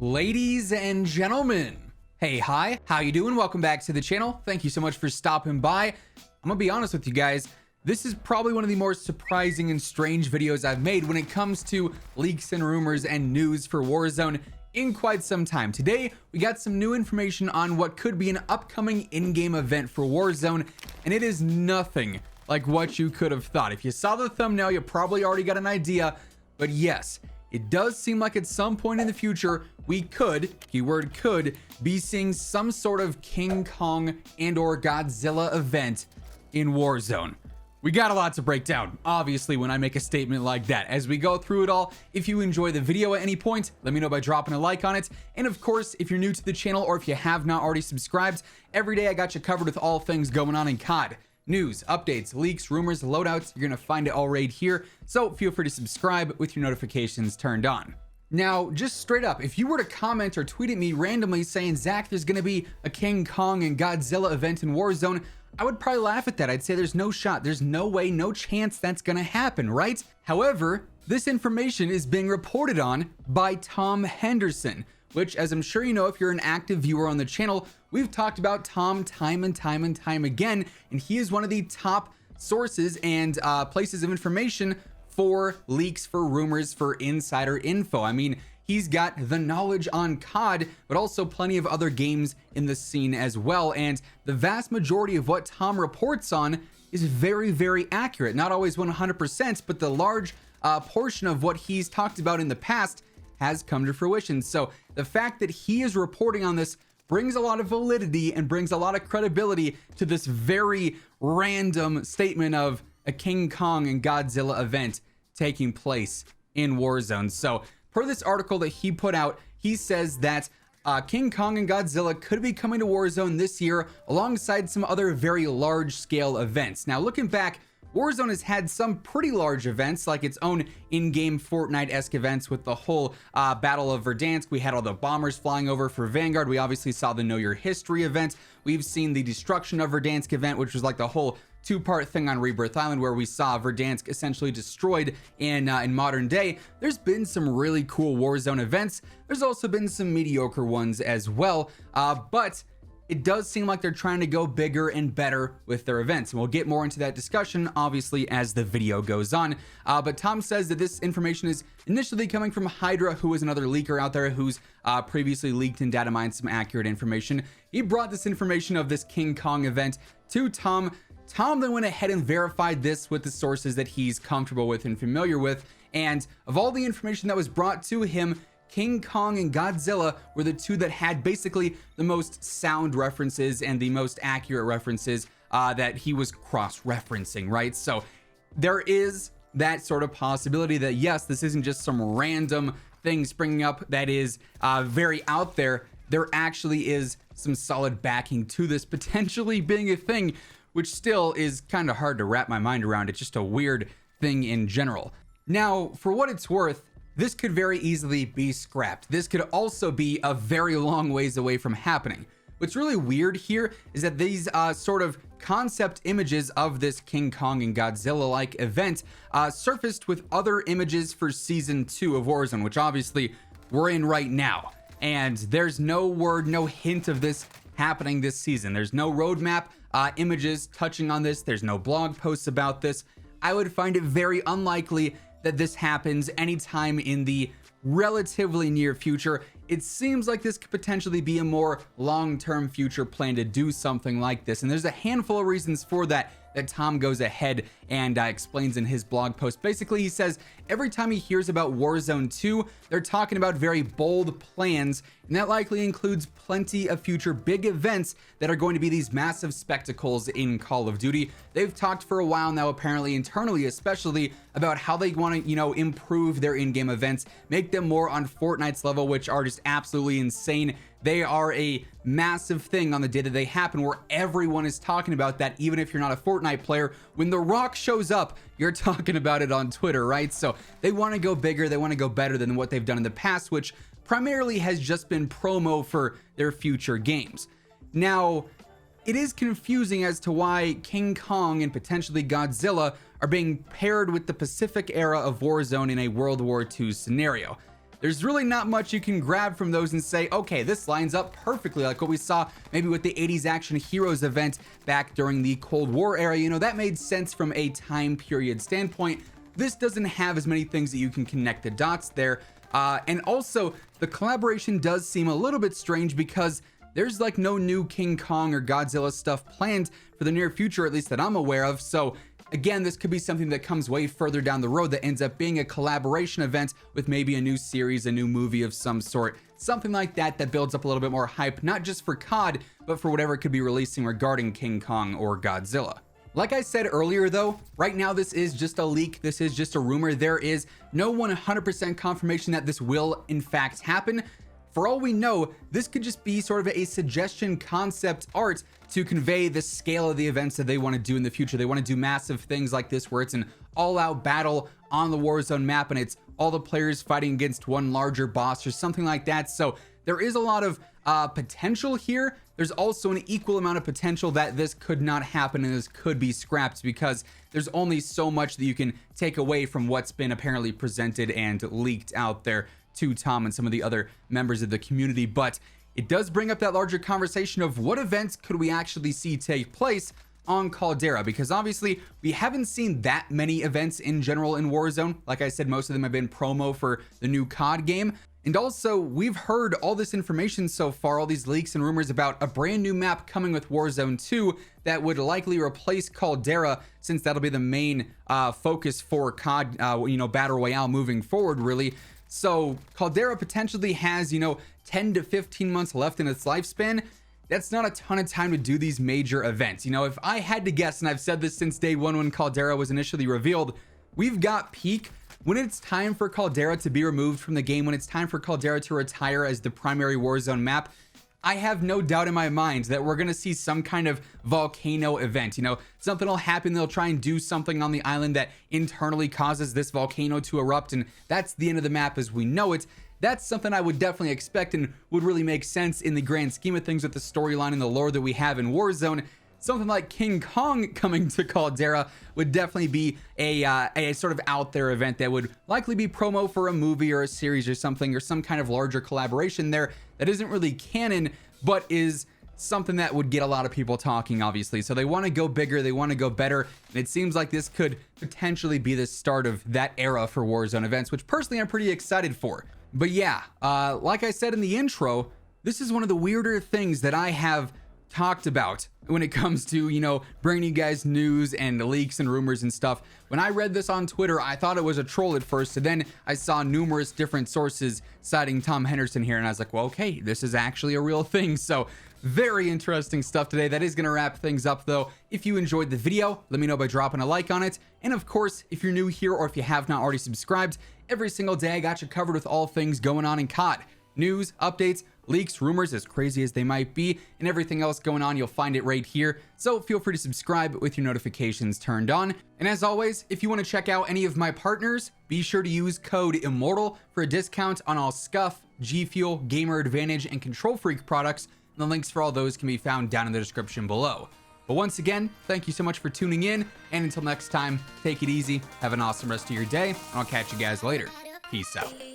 Ladies and gentlemen, hey, hi, how you doing? Welcome back to the channel. Thank you so much for stopping by. I'm gonna be honest with you guys, this is probably one of the more surprising and strange videos I've made when it comes to leaks and rumors and news for Warzone in quite some time. Today, we got some new information on what could be an upcoming in-game event for Warzone, and it is nothing like what you could have thought. If you saw the thumbnail, you probably already got an idea, but yes, it does seem like at some point in the future, we could, keyword could, be seeing some sort of King Kong and or Godzilla event in Warzone. We got a lot to break down, obviously, when I make a statement like that. As we go through it all, if you enjoy the video at any point, let me know by dropping a like on it. And of course, if you're new to the channel or if you have not already subscribed, every day I got you covered with all things going on in COD. News, updates, leaks, rumors, loadouts, you're gonna find it all right here. So feel free to subscribe with your notifications turned on. Now, just straight up, if you were to comment or tweet at me randomly saying, Zach, there's gonna be a King Kong and Godzilla event in Warzone, I would probably laugh at that. I'd say there's no shot, there's no way, no chance that's gonna happen, right? However, this information is being reported on by Tom Henderson, which, as I'm sure you know if you're an active viewer on the channel, we've talked about Tom time and time again, and he is one of the top sources and places of information for leaks, for rumors, for insider info. I mean, he's got the knowledge on COD, but also plenty of other games in the scene as well, and the vast majority of what Tom reports on is very accurate. Not always 100%, but the large portion of what he's talked about in the past has come to fruition. So the fact that he is reporting on this brings a lot of validity and brings a lot of credibility to this very random statement of a King Kong and Godzilla event taking place in Warzone. So per this article that he put out, he says that King Kong and Godzilla could be coming to Warzone this year alongside some other very large scale events. Now, looking back, Warzone has had some pretty large events, like its own in-game Fortnite-esque events with the whole Battle of Verdansk. We had all the bombers flying over for Vanguard. We obviously saw the Know Your History event. We've seen the Destruction of Verdansk event, which was like the whole two-part thing on Rebirth Island, where we saw Verdansk essentially destroyed in modern day. There's been some really cool Warzone events. There's also been some mediocre ones as well, but it does seem like they're trying to go bigger and better with their events. And we'll get more into that discussion, obviously, as the video goes on. But Tom says that this information is initially coming from Hydra, who is another leaker out there who's previously leaked and data mined some accurate information. He brought this information of this King Kong event to Tom. Tom then went ahead and verified this with the sources that he's comfortable with and familiar with. And of all the information that was brought to him, King Kong and Godzilla were the two that had basically the most sound references and the most accurate references that he was cross-referencing, right? So there is that sort of possibility that, yes, this isn't just some random thing springing up that is very out there. There actually is some solid backing to this potentially being a thing, which still is kind of hard to wrap my mind around. It's just a weird thing in general. Now, for what it's worth, this could very easily be scrapped. This could also be a very long ways away from happening. What's really weird here is that these sort of concept images of this King Kong and Godzilla-like event surfaced with other images for Season 2 of Warzone, which obviously we're in right now. And there's no word, no hint of this happening this season. There's no roadmap images touching on this. There's no blog posts about this. I would find it very unlikely that this happens anytime in the relatively near future. It seems like this could potentially be a more long-term future plan to do something like this. And there's a handful of reasons for that Tom goes ahead and explains in his blog post. Basically, he says every time he hears about Warzone 2, they're talking about very bold plans, and that likely includes plenty of future big events that are going to be these massive spectacles in Call of Duty. They've talked for a while now, apparently internally especially, about how they want to, improve their in-game events, make them more on Fortnite's level, which are just absolutely insane. They are a massive thing on the day that they happen, where everyone is talking about that. Even if you're not a Fortnite player, when The Rock shows up, you're talking about it on Twitter, right? So they want to go bigger, they want to go better than what they've done in the past, which primarily has just been promo for their future games. Now, it is confusing as to why King Kong and potentially Godzilla are being paired with the Pacific era of Warzone in a World War II scenario. there's really not much you can grab from those and say, okay, this lines up perfectly, like what we saw maybe with the 80s Action Heroes event back during the Cold War era. You know, that made sense from a time period standpoint. This doesn't have as many things that you can connect the dots there. And also, the collaboration does seem a little bit strange because there's like no new King Kong or Godzilla stuff planned for the near future, at least that I'm aware of. So again, this could be something that comes way further down the road that ends up being a collaboration event with maybe a new series, a new movie of some sort, something like that that builds up a little bit more hype, not just for COD, but for whatever it could be releasing regarding King Kong or Godzilla. Like I said earlier though, right now this is just a leak, this is just a rumor. There is no 100% confirmation that this will in fact happen. For all we know, this could just be sort of a suggestion concept art to convey the scale of the events that they want to do in the future. They want to do massive things like this where it's an all-out battle on the Warzone map and it's all the players fighting against one larger boss or something like that. So there is a lot of potential here. There's also an equal amount of potential that this could not happen and this could be scrapped because there's only so much that you can take away from what's been apparently presented and leaked out there to Tom and some of the other members of the community. But it does bring up that larger conversation of what events could we actually see take place on Caldera, because obviously we haven't seen that many events in general in Warzone. Like I said, most of them have been promo for the new COD game. And also, we've heard all this information so far, all these leaks and rumors about a brand new map coming with Warzone 2 that would likely replace Caldera, since that'll be the main focus for COD, Battle Royale moving forward, really. So Caldera potentially has, 10 to 15 months left in its lifespan. That's not a ton of time to do these major events. If I had to guess, and I've said this since day one when Caldera was initially revealed, we've got peak. When it's time for Caldera to be removed from the game, when it's time for Caldera to retire as the primary Warzone map, I have no doubt in my mind that we're going to see some kind of volcano event. Something will happen. They'll try and do something on the island that internally causes this volcano to erupt, and that's the end of the map as we know it. That's something I would definitely expect and would really make sense in the grand scheme of things with the storyline and the lore that we have in Warzone. Something like King Kong coming to Caldera would definitely be a sort of out there event that would likely be promo for a movie or a series or something, or some kind of larger collaboration there that isn't really canon, but is something that would get a lot of people talking, obviously. So they want to go bigger, they want to go better, and it seems like this could potentially be the start of that era for Warzone events, which personally I'm pretty excited for. But yeah, like I said in the intro, this is one of the weirder things that I have talked about when it comes to, bringing you guys news and leaks and rumors and stuff. When I read this on Twitter, I thought it was a troll at first, and then I saw numerous different sources citing Tom Henderson here, and I was like, well, okay, this is actually a real thing. So very interesting stuff today. That is going to wrap things up though. If you enjoyed the video, let me know by dropping a like on it. And of course, if you're new here or if you have not already subscribed, every single day I got you covered with all things going on in COD. News, updates, leaks, rumors, as crazy as they might be, and everything else going on, you'll find it right here. So feel free to subscribe with your notifications turned on. And as always, if you want to check out any of my partners, be sure to use code IMMORTAL for a discount on all Scuff, G Fuel, Gamer Advantage, and Control Freak products. And the links for all those can be found down in the description below. But once again, thank you so much for tuning in, and until next time, take it easy, have an awesome rest of your day, and I'll catch you guys later. Peace out.